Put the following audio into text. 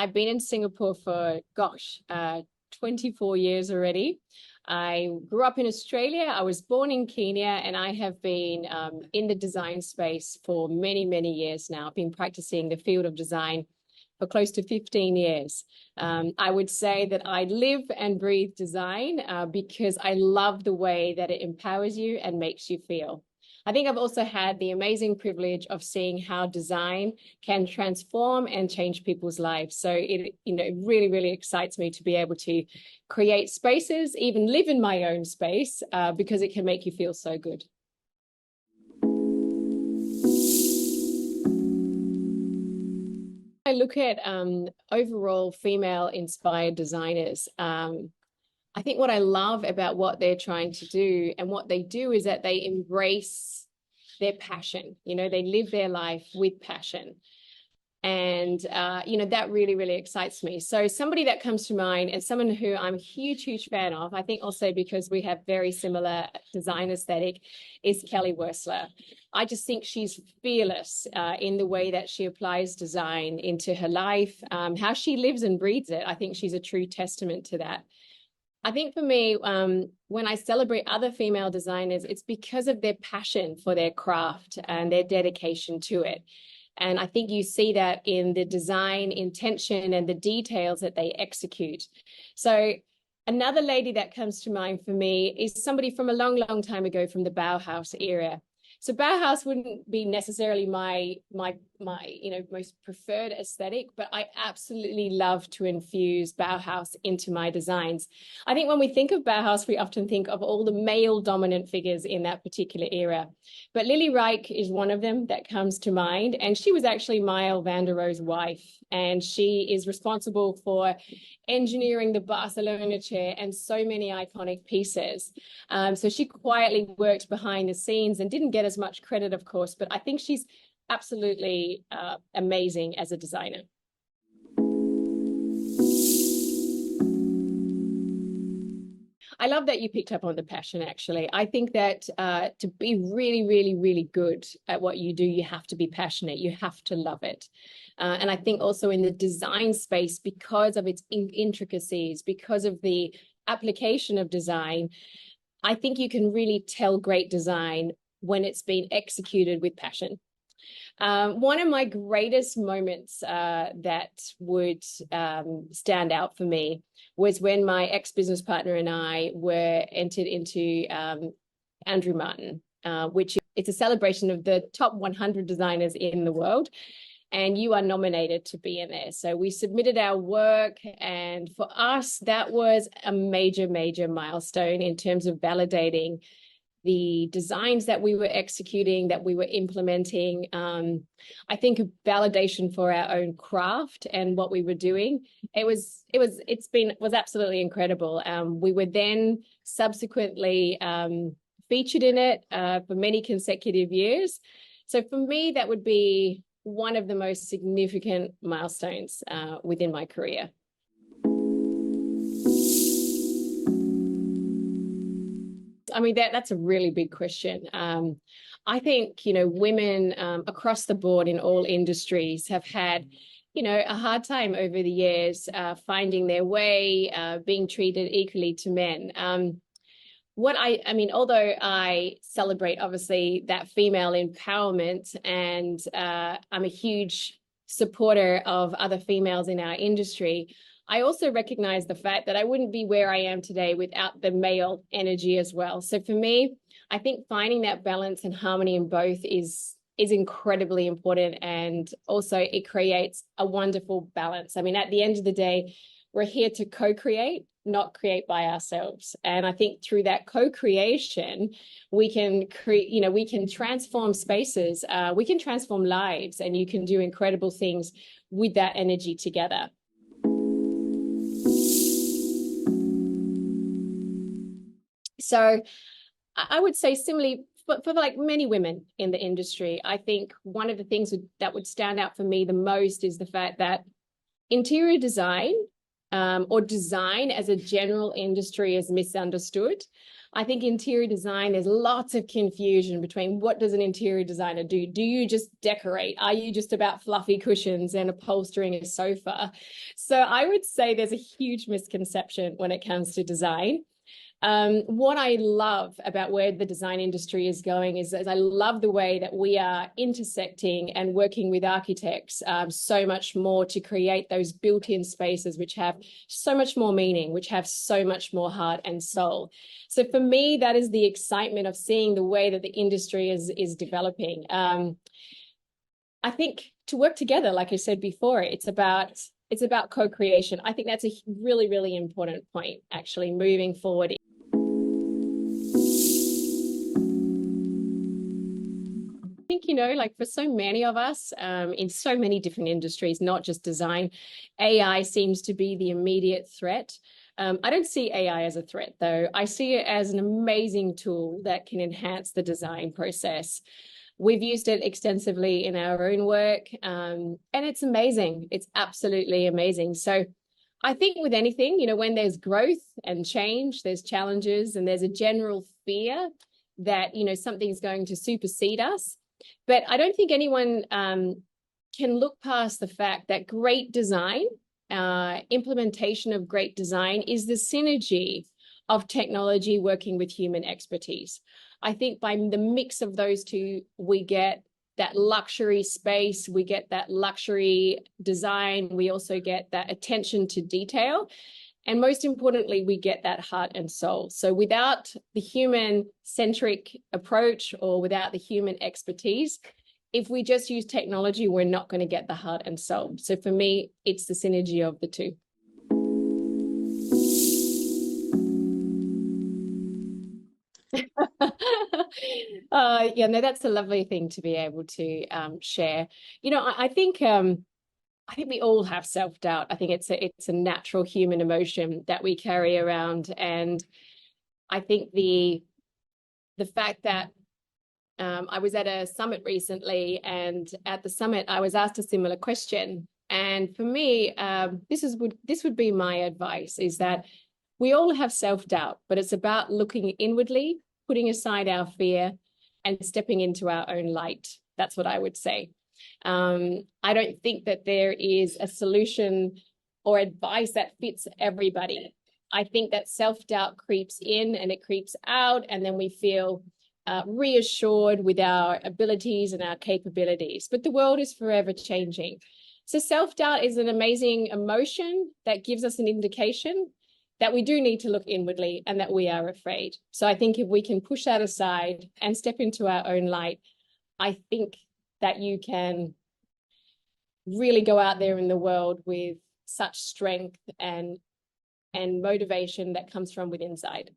I've been in Singapore for, gosh, 24 years already. I grew up in Australia. I was born in Kenya, and I have been in the design space for many, many years now. I've been practicing the field of design for close to 15 years. I would say that I live and breathe design because I love the way that it empowers you and makes you feel. I think I've also had the amazing privilege of seeing how design can transform and change people's lives. So it really, really excites me to be able to create spaces, even live in my own space, because it can make you feel so good. I look at overall female-inspired designers. I think what I love about what they're trying to do and what they do is that they embrace their passion. They live their life with passion. And, that really, really excites me. So somebody that comes to mind and someone who I'm a huge, huge fan of, I think also because we have very similar design aesthetic, is Kelly Wearstler. I just think she's fearless in the way that she applies design into her life, how she lives and breathes it. I think she's a true testament to that. I think for me, when I celebrate other female designers, it's because of their passion for their craft and their dedication to it. And I think you see that in the design intention and the details that they execute. So another lady that comes to mind for me is somebody from a long, long time ago from the Bauhaus era. So Bauhaus wouldn't be necessarily my most preferred aesthetic, but I absolutely love to infuse Bauhaus into my designs. I think when we think of Bauhaus, we often think of all the male dominant figures in that particular era. But Lily Reich is one of them that comes to mind. And she was actually Mile van der Rohe's wife. And she is responsible for engineering the Barcelona chair and so many iconic pieces. So she quietly worked behind the scenes and didn't get as much credit, of course, but I think she's absolutely amazing as a designer. I love that you picked up on the passion, actually. I think that to be really, really, really good at what you do, you have to be passionate. You have to love it. And I think also in the design space, because of its intricacies, because of the application of design, I think you can really tell great design when it's been executed with passion. One of my greatest moments that would stand out for me was when my ex-business partner and I were entered into Andrew Martin, which it's a celebration of the top 100 designers in the world. And you are nominated to be in there. So we submitted our work, and for us, that was a major, major milestone in terms of validating the designs that we were executing, that we were implementing. I think a validation for our own craft and what we were doing. It was absolutely incredible. We were then subsequently featured in it for many consecutive years. So for me, that would be one of the most significant milestones within my career. I mean, that's a really big question. I think, women across the board in all industries have had, a hard time over the years finding their way, being treated equally to men. Although I celebrate, obviously, that female empowerment, and I'm a huge supporter of other females in our industry, I also recognize the fact that I wouldn't be where I am today without the male energy as well. So for me, I think finding that balance and harmony in both is incredibly important. And also it creates a wonderful balance. I mean, at the end of the day, we're here to co-create, not create by ourselves. And I think through that co-creation, we can create, we can transform spaces, we can transform lives, and you can do incredible things with that energy together. So I would say similarly, for like many women in the industry, I think one of the things that would stand out for me the most is the fact that interior design or design as a general industry is misunderstood. I think interior design, there's lots of confusion between what does an interior designer do? Do you just decorate? Are you just about fluffy cushions and upholstering a sofa? So I would say there's a huge misconception when it comes to design. What I love about where the design industry is going is I love the way that we are intersecting and working with architects so much more to create those built-in spaces which have so much more meaning, which have so much more heart and soul. So for me, that is the excitement of seeing the way that the industry is developing. I think to work together, like I said before, it's about co-creation. I think that's a really, really important point, actually, moving forward. I think, like for so many of us in so many different industries, not just design, AI seems to be the immediate threat. I don't see AI as a threat, though. I see it as an amazing tool that can enhance the design process. We've used it extensively in our own work, and it's amazing. It's absolutely amazing. So I think with anything, when there's growth and change, there's challenges, and there's a general fear that, something's going to supersede us. But I don't think anyone can look past the fact that great design, implementation of great design is the synergy of technology working with human expertise. I think by the mix of those two, we get that luxury space, we get that luxury design, we also get that attention to detail. And most importantly, we get that heart and soul. So without the human-centric approach or without the human expertise, if we just use technology, we're not going to get the heart and soul. So for me, it's the synergy of the two. Yeah, no, that's a lovely thing to be able to share. I think we all have self-doubt. I think it's a natural human emotion that we carry around. And I think the fact that I was at a summit recently, and at the summit, I was asked a similar question. And for me, this would be my advice, is that we all have self-doubt, but it's about looking inwardly, putting aside our fear, and stepping into our own light. That's what I would say. I don't think that there is a solution or advice that fits everybody. I think that self-doubt creeps in and it creeps out, and then we feel reassured with our abilities and our capabilities. But the world is forever changing. So self-doubt is an amazing emotion that gives us an indication that we do need to look inwardly and that we are afraid. So I think if we can push that aside and step into our own light, I think that you can really go out there in the world with such strength and motivation that comes from within inside.